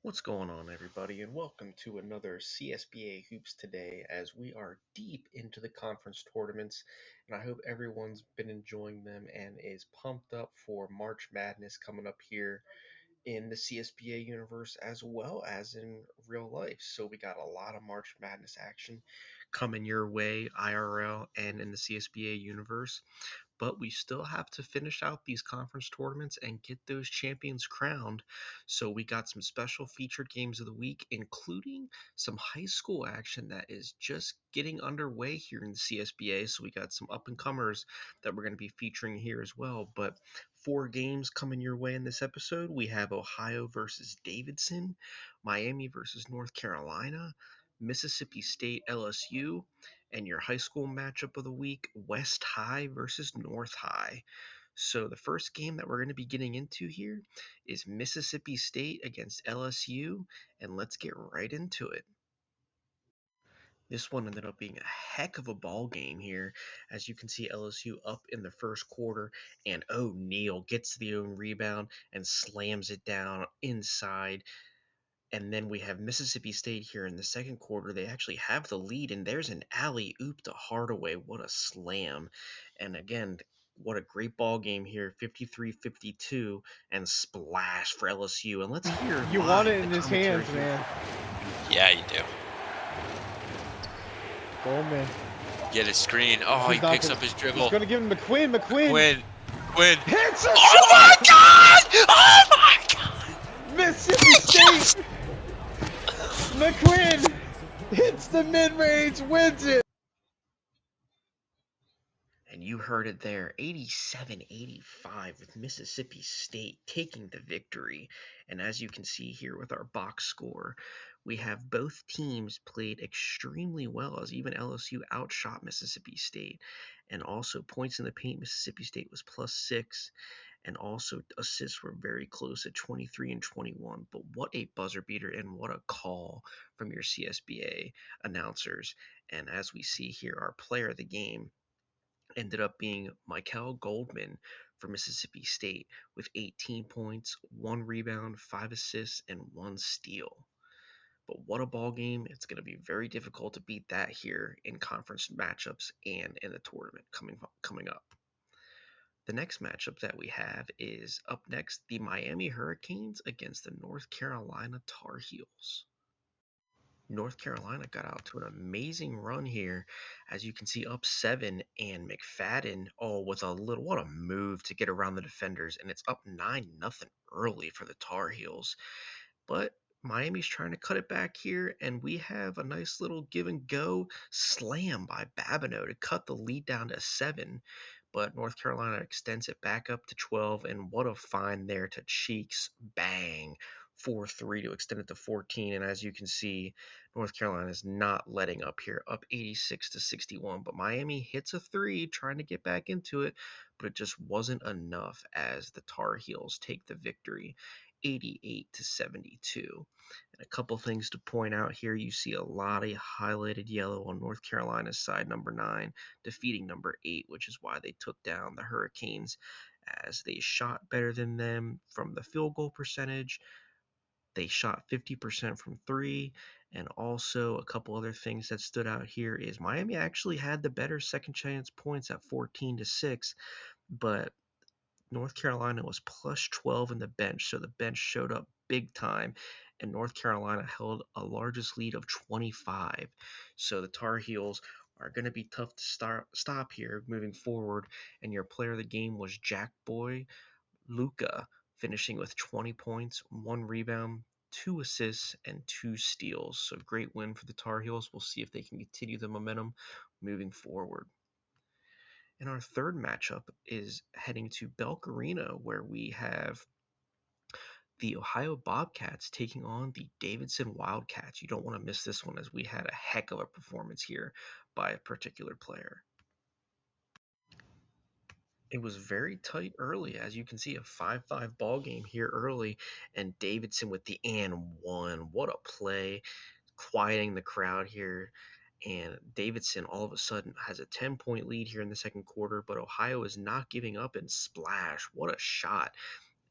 What's going on, everybody, and welcome to another CSBA Hoops Today as we are deep into the conference tournaments. And I hope everyone's been enjoying them and is pumped up for March Madness coming up here in the CSBA universe as well as in real life. So we got a lot of March Madness action coming your way, IRL and in the CSBA universe, but we still have to finish out these conference tournaments and get those champions crowned. So we got some special featured games of the week, including some high school action that is just getting underway here in the CSBA. So we got some up and comers that we're going to be featuring here as well. But four games coming your way in this episode. We have Ohio versus Davidson, Miami versus North Carolina, Mississippi State LSU, and your high school matchup of the week, West High versus North High. So the first game that we're going to be getting into here is Mississippi State against LSU, and let's get right into it. This one ended up being a heck of a ball game here. As you can see, LSU up in the first quarter, and O'Neal gets the own rebound and slams it down inside. And then we have Mississippi State here in the second quarter. They actually have the lead, and there's an alley-oop to Hardaway. What a slam. And again, what a great ball game here, 53-52, and splash for LSU. And let's hear You want it live in the his commentary hands, here. man. Yeah, you do. Bowman. Get a screen. Oh, he picks up his dribble. He's gonna give him McQuinn. Quinn. Hits a Oh my God! Oh my God! Mississippi State. McQuinn hits the mid-range, wins it. And you heard it there, 87-85 with Mississippi State taking the victory. And as you can see here with our box score, we have both teams played extremely well as even LSU outshot Mississippi State. And also points in the paint, Mississippi State was +6. And also assists were very close at 23 and 21. But what a buzzer beater and what a call from your CSBA announcers. And as we see here, our player of the game ended up being Michael Goldman for Mississippi State with 18 points, 1 rebound, 5 assists, and 1 steal. But what a ball game. It's going to be very difficult to beat that here in conference matchups and in the tournament coming up. The next matchup that we have is up next, the Miami Hurricanes against the North Carolina Tar Heels. North Carolina got out to an amazing run here. As you can see, up 7, and McFadden, with what a move to get around the defenders, and it's up 9-0 early for the Tar Heels. But Miami's trying to cut it back here, and we have a nice little give and go slam by Babineau to cut the lead down to 7. But North Carolina extends it back up to 12, and what a find there to Cheeks. Bang. 4-3 to extend it to 14. And as you can see, North Carolina is not letting up here, up 86-61. But Miami hits a 3, trying to get back into it, but it just wasn't enough as the Tar Heels take the victory, 88-72. And a couple things to point out here. You see a lot of highlighted yellow on North Carolina's side, number 9, defeating number 8, which is why they took down the Hurricanes, as they shot better than them from the field goal percentage. They shot 50% from 3, and also a couple other things that stood out here is Miami actually had the better second chance points at 14-6, but North Carolina was plus 12 in the bench, so the bench showed up big time, and North Carolina held a largest lead of 25. So the Tar Heels are going to be tough to stop here moving forward, and your player of the game was Jack Boy Luca, finishing with 20 points, 1 rebound, 2 assists, and 2 steals. So great win for the Tar Heels. We'll see if they can continue the momentum moving forward. And our third matchup is heading to Belk Arena, where we have the Ohio Bobcats taking on the Davidson Wildcats. You don't want to miss this one, as we had a heck of a performance here by a particular player. It was very tight early, as you can see, a 5-5 ball game here early, and Davidson with the and one. What a play, quieting the crowd here. And Davidson all of a sudden has a 10-point lead here in the second quarter, but Ohio is not giving up, and splash. What a shot.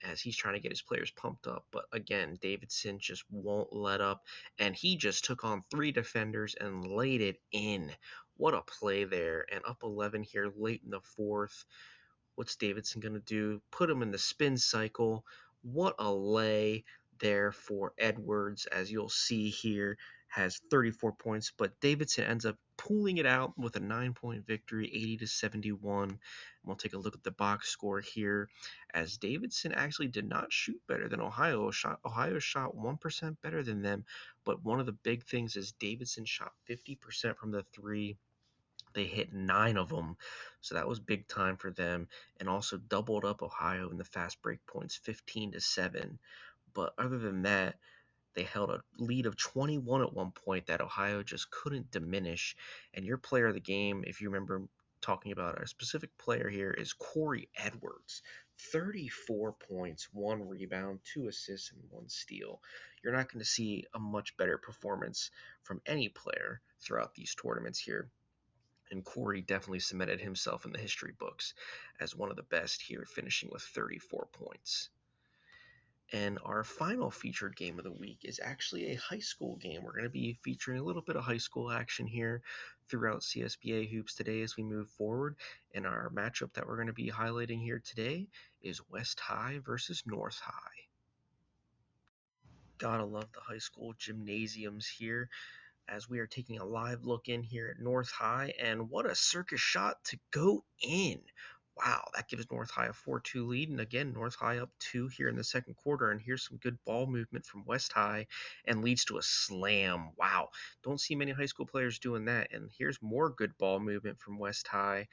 as he's trying to get his players pumped up. But again, Davidson just won't let up, and he just took on 3 defenders and laid it in. What a play there. And up 11 here late in the fourth. What's Davidson going to do? Put him in the spin cycle. What a lay there for Edwards, as you'll see here, has 34 points, but Davidson ends up pulling it out with a 9-point victory, 80-71. We'll take a look at the box score here, as Davidson actually did not shoot better than Ohio. Ohio shot 1% better than them, but one of the big things is Davidson shot 50% from the three. They hit 9 of them, so that was big time for them, and also doubled up Ohio in the fast break points, 15-7. But other than that, they held a lead of 21 at one point that Ohio just couldn't diminish. And your player of the game, if you remember talking about a specific player here, is Corey Edwards. 34 points, 1 rebound, 2 assists, and 1 steal. You're not going to see a much better performance from any player throughout these tournaments here. And Corey definitely cemented himself in the history books as one of the best here, finishing with 34 points. And our final featured game of the week is actually a high school game. We're going to be featuring a little bit of high school action here throughout CSBA Hoops today as we move forward. And our matchup that we're going to be highlighting here today is West High versus North High. Gotta love the high school gymnasiums here, as we are taking a live look in here at North High, and what a circus shot to go in. Wow, that gives North High a 4-2 lead, and again, North High up 2 here in the second quarter, and here's some good ball movement from West High, and leads to a slam. Wow, don't see many high school players doing that, and here's more good ball movement from West High,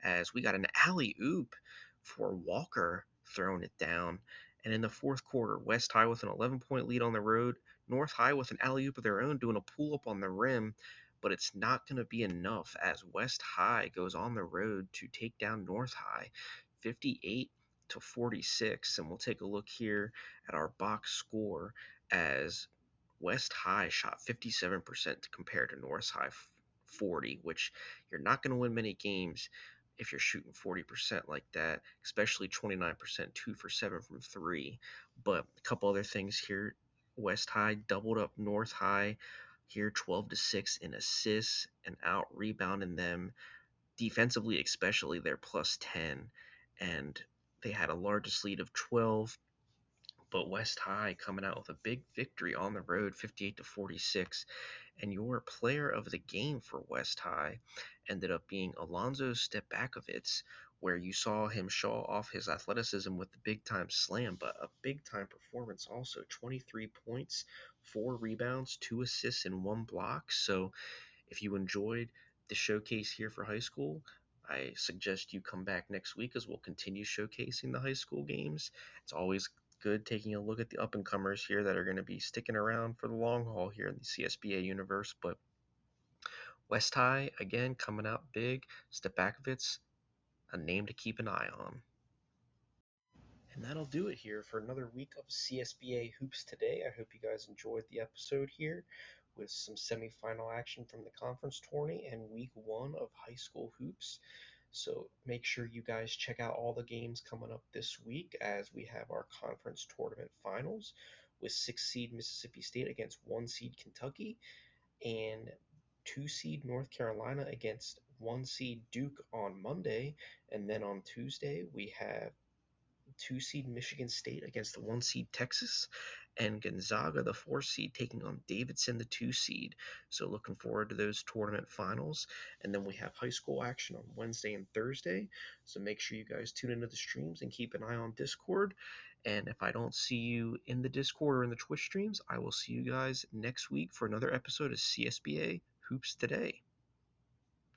as we got an alley-oop for Walker throwing it down. And in the fourth quarter, West High with an 11-point lead on the road, North High with an alley-oop of their own doing a pull-up on the rim, but it's not going to be enough as West High goes on the road to take down North High 58-46. And we'll take a look here at our box score, as West High shot 57% compared to North High 40, which you're not going to win many games if you're shooting 40% like that, especially 29%, 2 for 7 from 3. But a couple other things here. West High doubled up North High here, 12-6 in assists, and out rebounding them defensively, especially they're plus 10, and they had a largest lead of 12. But West High coming out with a big victory on the road, 58-46. And your player of the game for West High ended up being Alonzo Stepakovitz, where you saw him show off his athleticism with the big time slam, but a big time performance also. 23 points, 4 rebounds, 2 assists, and 1 block. So if you enjoyed the showcase here for high school, I suggest you come back next week as we'll continue showcasing the high school games. It's always good taking a look at the up and comers here that are going to be sticking around for the long haul here in the CSBA universe. But West High, again, coming out big. Stepakovitz, a name to keep an eye on. And that'll do it here for another week of CSBA Hoops today. I hope you guys enjoyed the episode here with some semifinal action from the conference tourney and week 1 of high school hoops. So make sure you guys check out all the games coming up this week, as we have our conference tournament finals with 6 seed Mississippi State against 1 seed Kentucky, and 2 seed North Carolina against 1 seed Duke on Monday. And then on Tuesday, we have 2 seed Michigan State against the 1 seed Texas, and Gonzaga, the 4 seed, taking on Davidson, the 2 seed. So looking forward to those tournament finals. And then we have high school action on Wednesday and Thursday. So make sure you guys tune into the streams and keep an eye on Discord. And if I don't see you in the Discord or in the Twitch streams, I will see you guys next week for another episode of CSBA Hoops Today.